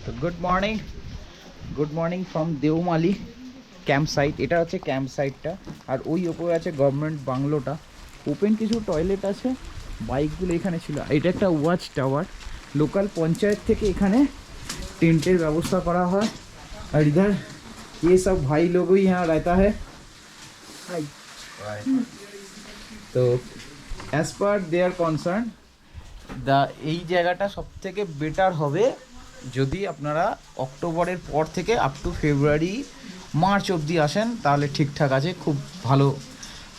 তো good morning from Deomali camp site. এটা হচ্ছে ক্যাম্প সাইটটা, আর ওই ওপরে আছে গভর্নমেন্ট বাংলোটা। ওপেন কিছু টয়লেট আছে, বাইকগুলো এখানে ছিল। এটা একটা ওয়াচ টাওয়ার, লোকাল পঞ্চায়েত থেকে এখানে টেंटेर व्यवस्था करा है। और इधर ये सब भाई लोग भी यहाँ रहता है। तो एज पर देयर कनसार्न এই জায়গাটা সবথেকে বেটার হবে যদি আপনারা অক্টোবরের পর থেকে আপ টু ফেব্রুয়ারি মার্চ অবধি আসেন, তাহলে ঠিকঠাক আছে, খুব ভালো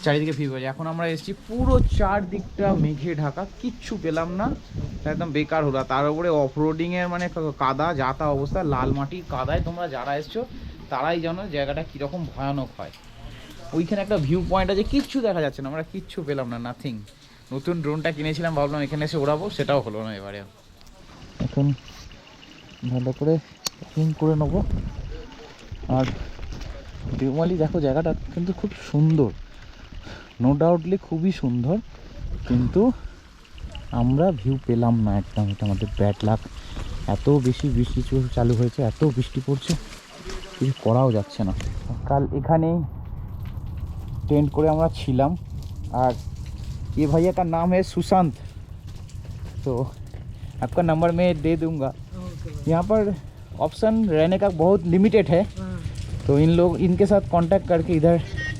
চারিদিকে ভিউ আছে। এখন আমরা এসেছি, পুরো চারদিকটা মেঘে ঢাকা, কিচ্ছু পেলাম না, একদম বেকার হলো। তার উপরে অফরোডিংয়ের মানে কাদা যাতা অবস্থা, লাল মাটি কাদায় তোমরা যারা এসছো তারাই জানো জায়গাটা কীরকম ভয়ানক হয়। ওইখানে একটা ভিউ পয়েন্ট আছে, কিচ্ছু দেখা যাচ্ছে না, আমরা কিচ্ছু পেলাম না, নাথিং। নতুন ড্রোনটা কিনেছিলাম, ভাবলাম এখানে এসে ওড়াবো, সেটাও হলো না এবারে। এখন ভালো করে প্যাকিং করে নেবো। আর দেওমালি দেখো, জায়গাটা কিন্তু খুব সুন্দর, নো ডাউটলি খুবই সুন্দর, কিন্তু আমরা ভিউ পেলাম না একদম। এটা আমাদের ব্যাড লাক। এত বেশি বৃষ্টি চালু হয়েছে, এত বৃষ্টি পড়ছে, কিছু করাও যাচ্ছে না। কাল এখানেই টেंट করে আমরা ছিলাম। আর ये भैया का नाम है सुशांत, तो आपका नंबर मैं दे दूंगा। यहाँ पर ऑप्शन रहने का बहुत लिमिटेड है, तो इनके साथ कांटेक्ट करके इधर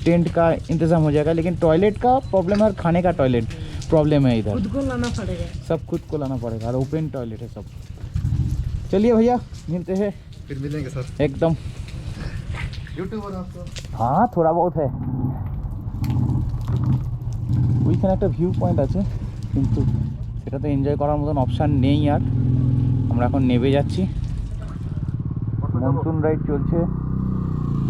टेंट का इंतज़ाम हो जाएगा। लेकिन टॉयलेट का प्रॉब्लम है और खाने का टॉयलेट प्रॉब्लम है, इधर खुद को लाना पड़ेगा, सब खुद को लाना पड़ेगा, और ओपन टॉयलेट है सब। चलिए भैया, मिलते हैं, फिर मिलेंगे सर। एकदम। यूट्यूबर आपको? हाँ, थोड़ा बहुत है। ওইখানে একটা ভিউ পয়েন্ট আছে, কিন্তু সেটাতে এনজয় করার মতন অপশান নেই। আর আমরা এখন নেমে যাচ্ছি, মনসুন রাইড চলছে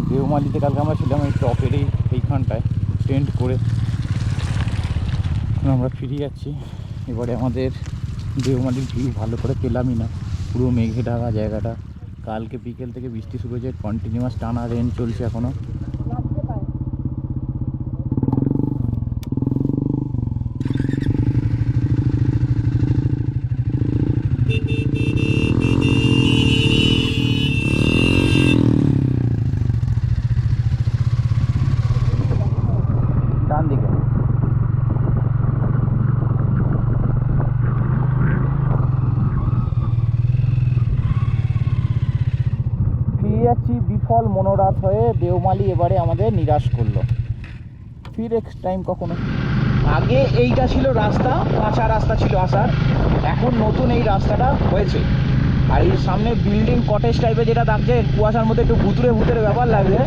দেওমালিতে। কালকে আমরা ছিলাম এই টপেরই এইখানটায় টেন্ট করে, এখন আমরা ফিরে যাচ্ছি। এবারে আমাদের দেওমালির ভিউ ভালো করে পেলামই না, পুরো মেঘে ঢাকা জায়গাটা। কালকে বিকেল থেকে বৃষ্টি শুরু হয়েছে, কন্টিনিউয়াস টানা রেন চলছে এখনও। ডান দিকে ফিরে যাচ্ছি বিফল মনোরাত হয়ে। দেওমালি এবারে আমাদের নিরাশ করলো, ফির নেক্সট টাইম কখনো। আগে এইটা ছিল রাস্তা, কাঁচা রাস্তা ছিল আসার, এখন নতুন এই রাস্তাটা হয়েছে। আর এই সামনে বিল্ডিং কটেজ টাইপের যেটা থাকছে, কুয়াশার মধ্যে একটু ভুতুরে ভুতুরে ব্যাপার লাগছে।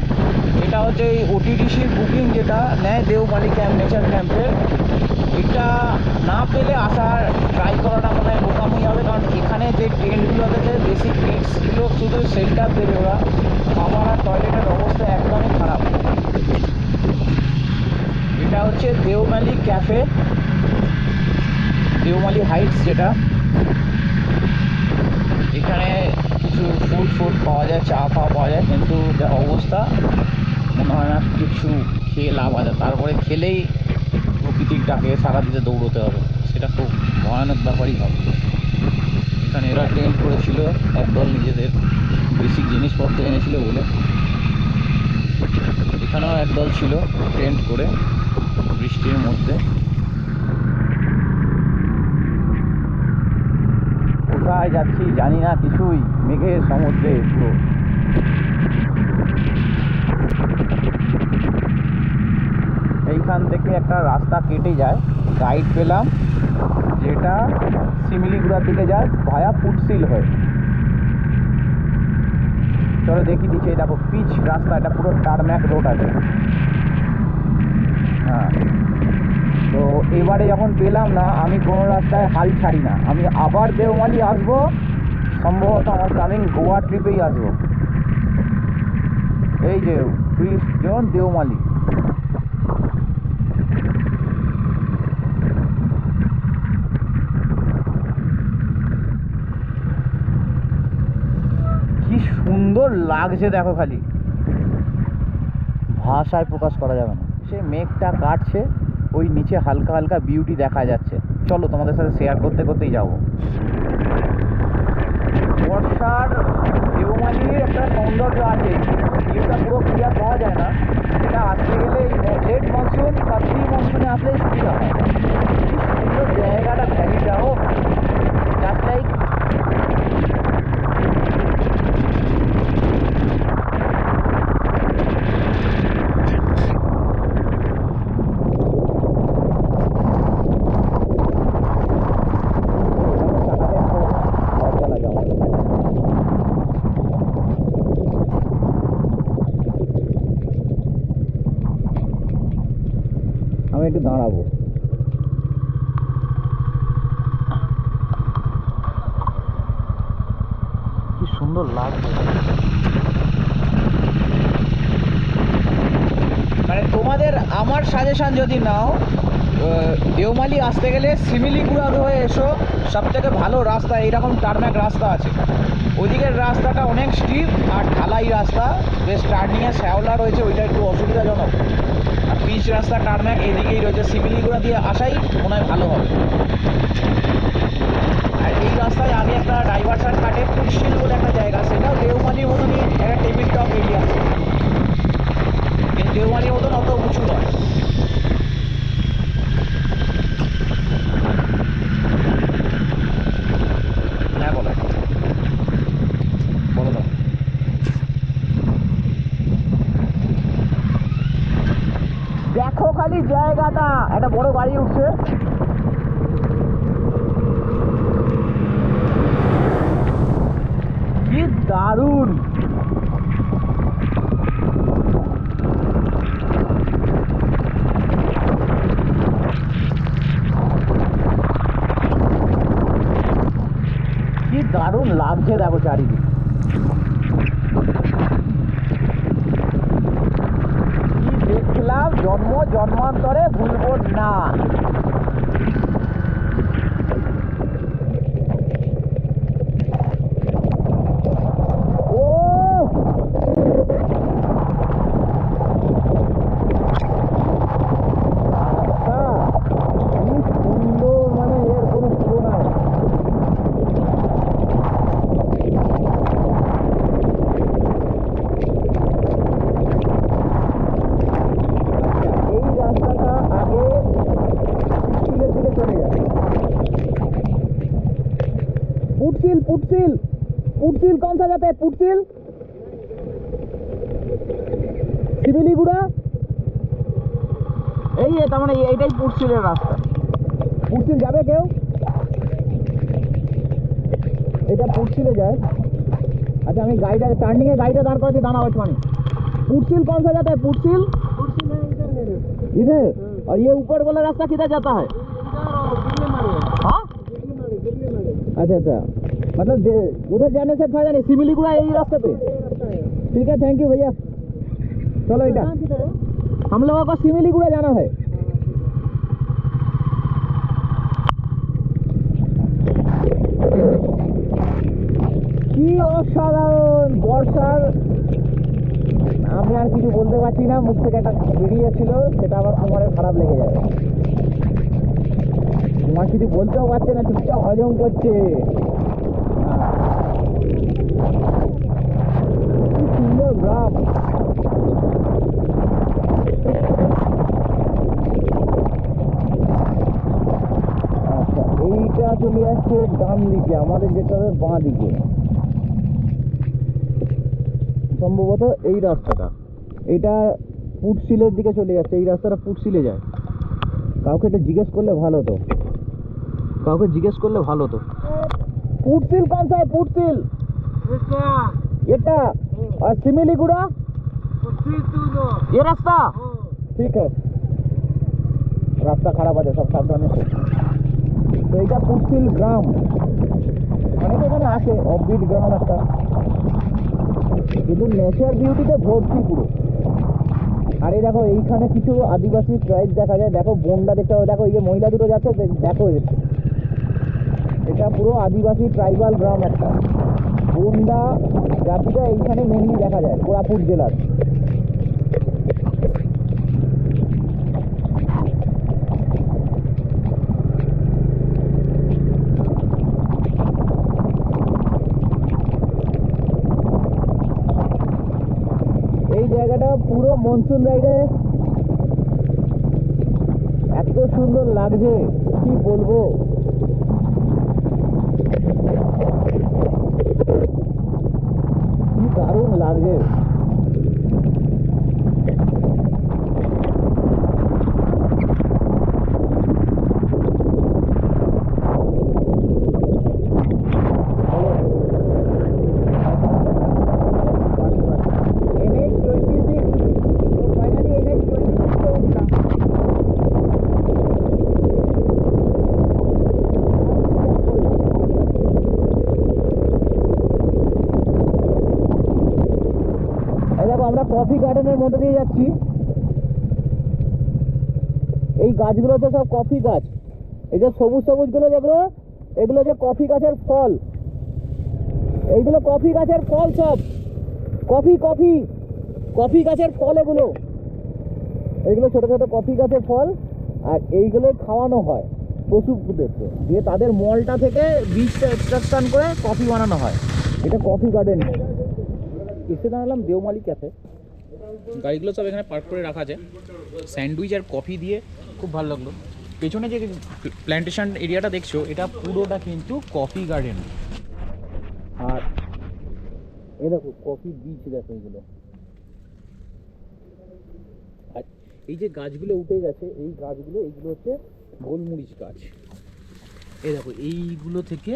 এটা হচ্ছে এই ওটিডিসি বুকিং যেটা নেয় দেওমালি ক্যাম্প, নেচার ক্যাম্পের। এটা না পেলে আসার ট্রাই করাটা মনে হয় বোকামি হবে, কারণ এখানে যে টেন্টগুলো আছে বেসিক নিডসগুলো শুধু শেল্টার দেবে ওরা, খাবার আর টয়লেটের অবস্থা একদমই খারাপ। এটা হচ্ছে দেওমালি ক্যাফে, দেওমালি হাইটস যেটা। এখানে কিছু ফুড পাওয়া যায়, চা পাওয়া যায়, কিন্তু যা অবস্থা মনে হয় না কিছু খেয়ে লাভ আছে। তারপরে খেলেই প্রকৃতির ডাকে সারা দিতে দৌড়তে হবে, সেটা খুব ভয়ানক ব্যাপারই হবে। এখানে এরা টেন্ট করেছিল, একদল নিজেদের বেসিক জিনিসপত্র এনেছিল বলে। এখানেও একদল ছিল টেন্ট করে বৃষ্টির মধ্যে। কোথায় যাচ্ছি জানি না কিছুই, মেঘের সমুদ্রে পুরো। এইখান থেকে একটা রাস্তা কেটে যায়, গাইড পেলাম যেটা শিমিলিগুড়ার দিকে যায় ভায়া ফুটসিল হয়ে। চলো দেখি দিচ্ছে, দেখো পিচ রাস্তা, এটা পুরো টারম্যাক রোড আছে। হ্যাঁ, তো এবারে যখন পেলাম না, আমি কোনো রাস্তায় হাল ছাড়ি না, আমি আবার দেওমালি আসবো। সম্ভবত আমার কামিং গোয়া ট্রিপেই আসবো। এই যে টুরিস্ট জোন দেওমালি। কি সুন্দর লাগছে দেখো, খালি ভাষায় প্রকাশ করা যাবে না। সে মেঘটা কাটছে, ওই নিচে হালকা হালকা বিউটি দেখা যাচ্ছে। চলো তোমাদের সাথে শেয়ার করতে করতেই যাবো। বর্ষা বর্ষার দেওমালির একটা সৌন্দর্য আছে, ভিউটা পুরো ক্লিয়ার পাওয়া যায় না। এটা আসতে গেলে এই লেট মনসুন বা প্রি মনসুনে আসলেই সুবিধা হয়। কি সুন্দর জায়গাটা, ভ্যালিটাও জাস্ট লাইক আমি একটু দাঁড়াবো। কি সুন্দর লাগছে, মানে তোমাদের আমার সাজেশন যদি নাও, দেওমালি আসতে গেলে শিমিলিগুড়া হয়ে এসো, সব থেকে ভালো রাস্তা, এইরকম টার্ম্যাক রাস্তা আছে। ওইদিকের রাস্তাটা অনেক স্টিপ আর ঢালাই রাস্তা, বেশ টার্নিংয়ে শ্যাওলা রয়েছে, ওইটা একটু অসুবিধাজনক। আর পিচ রাস্তা টার্ম্যাক এদিকেই রয়েছে, শিমিলিগুড়া দিয়ে আসাই মনে হয় ভালো হবে। আর এই রাস্তায় আগে একটা ডাইভারশন কাটে, ফুটশিল বলে একটা জায়গা, সেটাও দেওমালির মতনই একটা টেবিল টপ এরিয়া, কিন্তু দেওমালির মতন অত উঁচু নয়। হ্যাঁ বলো বলো দাও। দেখো খালি জায়গাটা, একটা বড় গাড়ি উঠছে। কি দারুণ! কি দারুণ লাগছে দেখো চারিদিকে। কি দেখলাম, জন্মান্তরে ভুলবো না। ও আচ্ছা, কি সুন্দর, মানে এর কোনো তুলনা নেই। এই রাস্তাটা আগে পুটশিলের দিকে চলে যায়। पुटसिल पुटसिल पुटसिल कौन सा जाता है? पुटसिल শিমিলিগুড়া, এই তার মানে এইটাই পুটসিলের রাস্তা। পুটসিল যাবে কেউ? এটা पुटसिले যায়। अच्छा আমি গাড়িটা টার্নিংয়ে গাড়িটা দাঁড় করাচ্ছি, দাঁড়াও একটুখানি। पुटसिल कौन सा जाता है? पुटसिल इधर, और ये ऊपर वाला रास्ता किधर जाता है? हाँ अच्छा अच्छा, मतलब उधर जाने से फायदा नहीं, शिमिलीगुड़ा यही रास्ते पे। ठीक है, थैंक यू भैया। चलो इधर हम लोगों को शिमिलीगुड़ा जाना है। কি অসাধারণ বর্ষার, আমি আর কিছু বলতে পারছি না, মুখ থেকে একটা বেরিয়েছিল, সেটা আবার তোমার খারাপ লেগে যাবে। তোমার কিছু বলতেও পারছে না, চুপচাপ হজম করছে। কি সুন্দর গ্রাম। আচ্ছা এইটা চলে যাচ্ছে ডান দিকে, আমাদের যেতে হবে বাঁ দিকে সম্ভবত। এই রাস্তাটা, এটা পুটসিলের দিকে চলে যাচ্ছে, এই রাস্তাটা পুটসিলে যায়। কাউকে এটা জিজ্ঞেস করলে ভালো তো, কাউকে জিজ্ঞেস করলে ভালো তো। पुटसिल कौन सा है? पुटसिल এটা, আর শিমিলিগুড়া ये रास्ता। ठीक है, রাস্তা খারাপ আছে, সব সাবধানে। তো এটা পুটসিল গ্রাম, অনেকে এখানে আসে, অফবিট গ্রাম একটা, কিন্তু নেচার বিউটিতে ভর্তি পুরো। আর এই দেখো এইখানে কিছু আদিবাসী ট্রাইব দেখা যায়, দেখো বনটা দেখতে হবে, দেখো এই যে মহিলা দুটো যাচ্ছে, দেখো এটা পুরো আদিবাসী ট্রাইবাল গ্রাম একটা। বনডা জাতিটা এইখানে মেনলি দেখা যায়, কোরাপুট জেলার। এই জায়গাটা পুরো মনসুন রাইডে এত সুন্দর লাগছে কি বলবো। কি দারুণ লাগছে। আমরা কফি গার্ডেনের মধ্যে দিয়ে যাচ্ছি। এই গাছগুলো তো সব কফি গাছ। এই যে সবুজ সবুজ গুলো যেগুলো, এগুলো যে কফি গাছের ফল। এইগুলো কফি গাছের ফল সব। কফি কফি কফি গাছের ফল এগুলো। এইগুলো ছোট ছোট কফি গাছের ফল। আর এইগুলো খাওয়ানো হয় পশুদেরকে, দিয়ে তাদের মলটা থেকে বীজটা এক্সট্রাকশন করে কফি বানানো হয়। এটা কফি গার্ডেন। এসে দাঁড়ালাম দেওমালি ক্যাফে। গাড়িগুলো সব এখানে পার্ক করে রাখা আছে। স্যান্ডউইচ আর কফি দিয়ে খুব ভালো লাগলো। পেছনে যে প্ল্যান্টেশন এরিয়াটা দেখছো, এটা পুরোটা কিন্তু কফি গার্ডেন। আর এ দেখো কফি বীজ, দেখো এগুলো। আর এই যে গাছগুলো উঠে গেছে, এই গাছগুলো, এইগুলো হচ্ছে গোলমরিচ গাছ। এই দেখো এইগুলো থেকে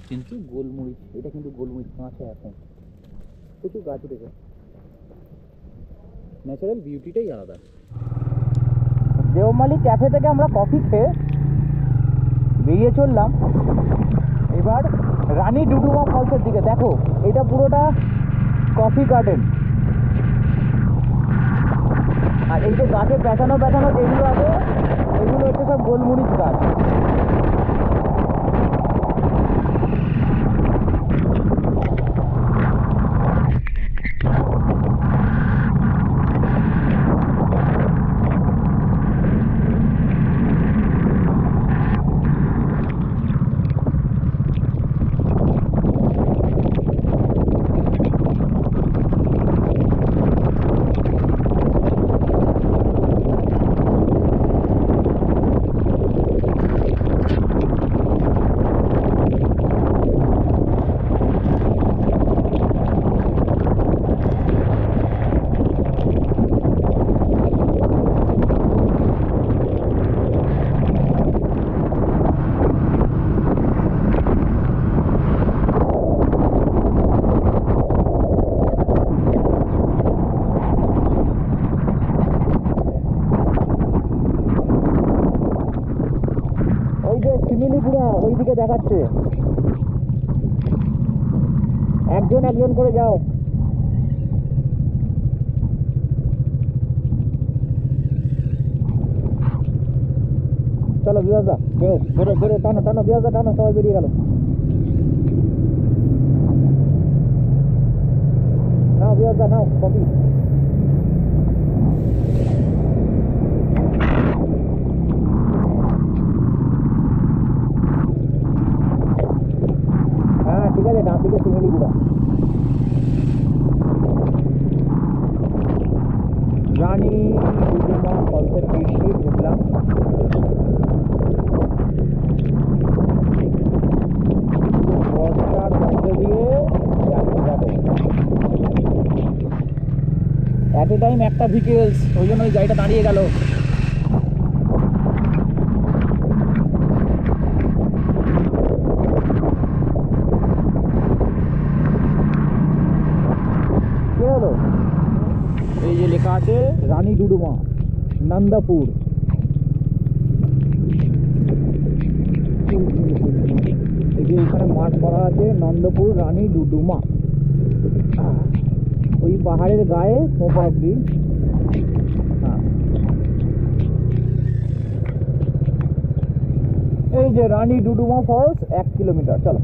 কিন্তু গোলমরিচ, এটা কিন্তু গোলমরিচ কাঁচা এখন। প্রচুর গাছ উঠেছে। ন্যাচারাল বিউটিটাই আলাদা। দেওমালি ক্যাফে থেকে আমরা কফি খেয়ে বেরিয়ে চললাম এবার রানী ডুডুমা ফলসের দিকে। দেখো এটা পুরোটা কফি গার্ডেন। আর এই যে গাছে পেঁচানো পেঁচানো যেগুলো আছে, এগুলো হচ্ছে সব গোলমরিচ গাছ। ওইদিকে দেখাচ্ছে। একজন একজন করে যাও। চলো বিরাজদা, বেরো বেরো বেরো, টানো টানো বিরাজদা, টানো। সবাই বেরিয়ে গেল। নাও বিরাজদা, নাও কফি। ঠিক আছে, ডান দিকে শিমিলিগুড়া। রানী ডুডুমা ফলসের পিঠ দিয়ে ঢুকলাম। বর্ষার মধ্যে দিয়ে এট এ টাইম একটা ভিকেলস, ওই জন্য ওই গাড়িটা দাঁড়িয়ে গেল। এই যে লেখা আছে রানী ডুডুমা নন্দপুর। এই যে এখানে মার্ক করা আছে নন্দপুর রানী ডুডুমা। ওই পাহাড়ের গায়ে সোপাবলি। হ্যাঁ, এই যে রানী ডুডুমা ফলস 1 কিলোমিটার। চলো।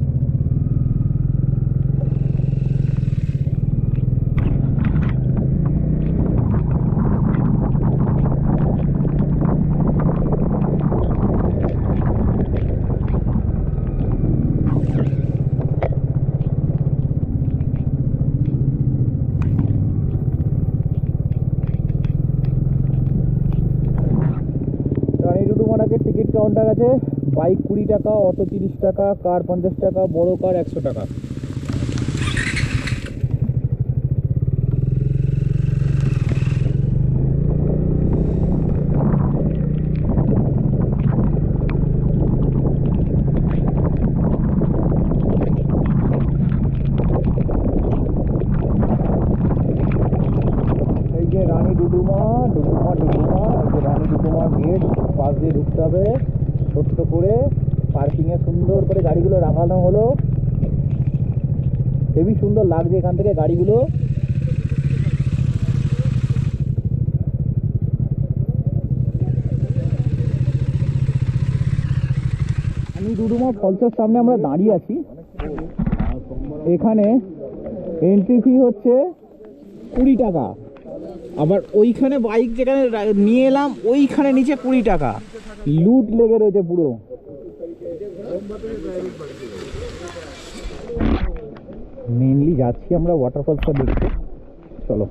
ডুডুমার আগে টিকিট কাউন্টার আছে। বাইক 20 টাকা, অটো 30 টাকা, কার 50 টাকা, বড় কার 100 টাকা। এই যে রানী ডুডুমা, ডুডুমা ডুডুমা, এই যে রানী ডুডুমা গেট, পাশ দিয়ে ঢুকতে হবে ছোট্ট করে। পার্কিংয়ে সুন্দর করে গাড়িগুলো রাখানো হলো, হেবি সুন্দর লাগছে এখান থেকে গাড়িগুলো। আমি ডুডুমা ফলসের সামনে আমরা দাঁড়িয়ে আছি। এখানে এন্ট্রি ফি হচ্ছে 20 টাকা, আবার ওইখানে বাইক যেখানে নিয়ে এলাম ওইখানে নিচে 20 টাকা। লুট লেগে রয়েছে পুরো। মেনলি যাচ্ছি আমরা ওয়াটারফলসটা দেখতে। চলো,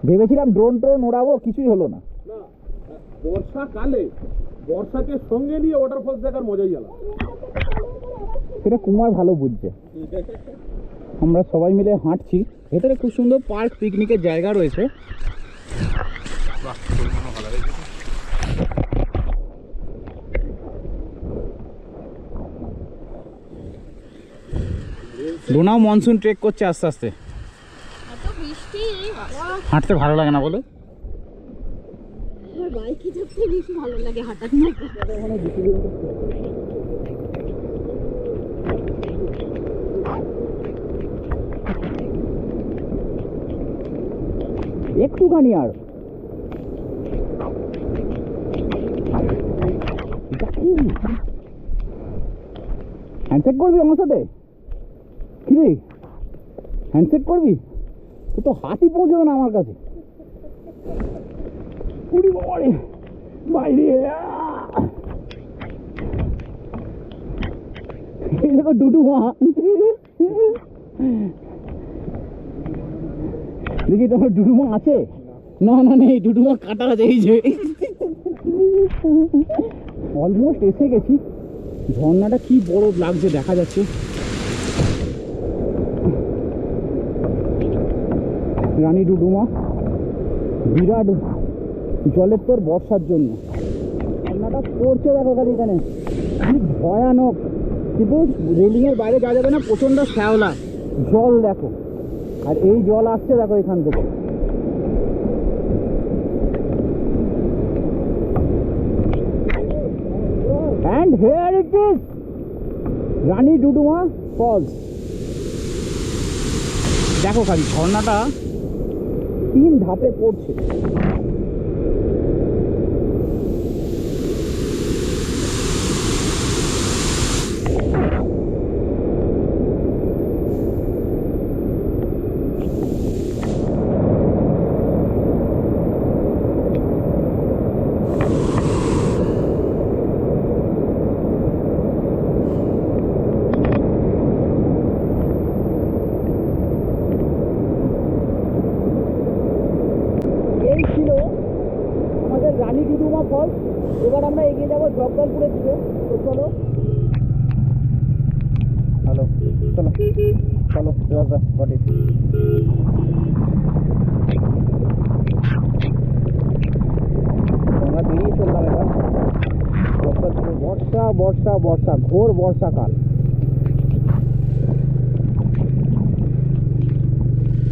ভেবেছিলাম ড্রোন ট্রোন ওড়াবো, কিছুই হলো না। বর্ষাকালে বর্ষাকে সঙ্গে নিয়ে ওয়াটারফলস দেখার মজাই আলাদা। সেটা কুমার ভালো বুঝছে। আমরা সবাই মিলে হাঁটছি, ভেতরে খুব সুন্দর পার্ক, পিকনিকের জায়গা রয়েছে। ডোনাও মনসুন ট্রেক করছে আস্তে আস্তে। এত বৃষ্টি, বাবা হাঁটতে ভালো লাগে না বলো? আমার বাইকে যেতে বেশি ভালো লাগে হাঁটার মতো। একটুখানি আর হ্যান্ডশেক করবি আমার সাথে? কি রে, হ্যান্ডশেক করবি? তুই তো হাতই পৌঁছবে না আমার কাছে। উড়ি বাবারে বাইরে। এই দেখো ডুডুমা, দেখি তোমার ডুডুমা আছে? না না নেই, ডুডুমা কাটা আছে। এই যে অলমোস্ট এসে গেছি। ঝর্ণাটা কি বড় লাগছে দেখা যাচ্ছে। রানী ডুডুমা বিরাট জলের তোর বর্ষার জন্য ঝর্ণাটা পড়ছে দেখো খালি এখানে, কি ভয়ানক। কিন্তু রেলিংয়ের বাইরে যাওয়া যাবে না, প্রচণ্ড শ্যাওলা জল দেখো। আর এই জল আসছে দেখো এখান থেকে। And here it is, Rani Duduma falls. দেখো খালি ঝর্ণাটা 3 ধাপে পড়ছে। এই ছিল আমাদের রানী ডুডুমা ফলস। এবার আমরা এগিয়ে যাবো জগদলপুরের দিকে। তো চলো হ্যালো, চলো চলো গট ইট। আমরা বেরিয়ে চললাম এবার জগদলপুরে। বর্ষা বর্ষা বর্ষা, ঘোর বর্ষাকাল।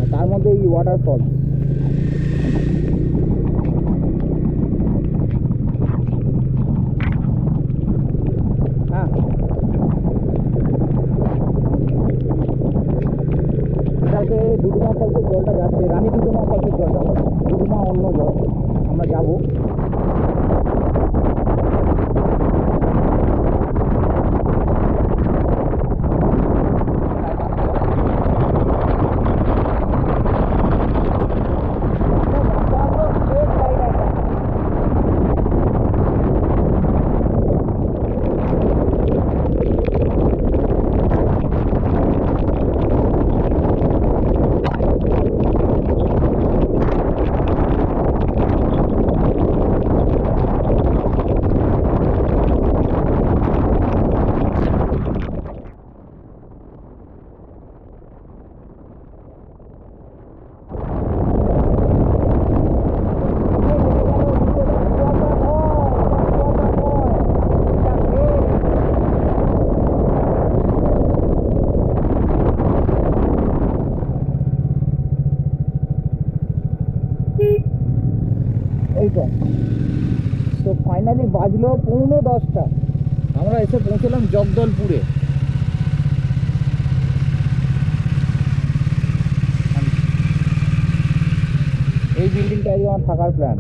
আর তার মধ্যে এই ওয়াটারফল। হ্যাঁ, এটাতে ডুডুমা ফলসের জলটা যাচ্ছে, রানী ডুডুমা ফলসের জলটা। ডুডুমা অন্য জল, আমরা যাবো। এইটা। তো ফাইনালি বাজলো 9:45। আমরা এসে পৌঁছলাম জগদলপুরে। এই বিল্ডিংটা আমার থাকার প্ল্যান।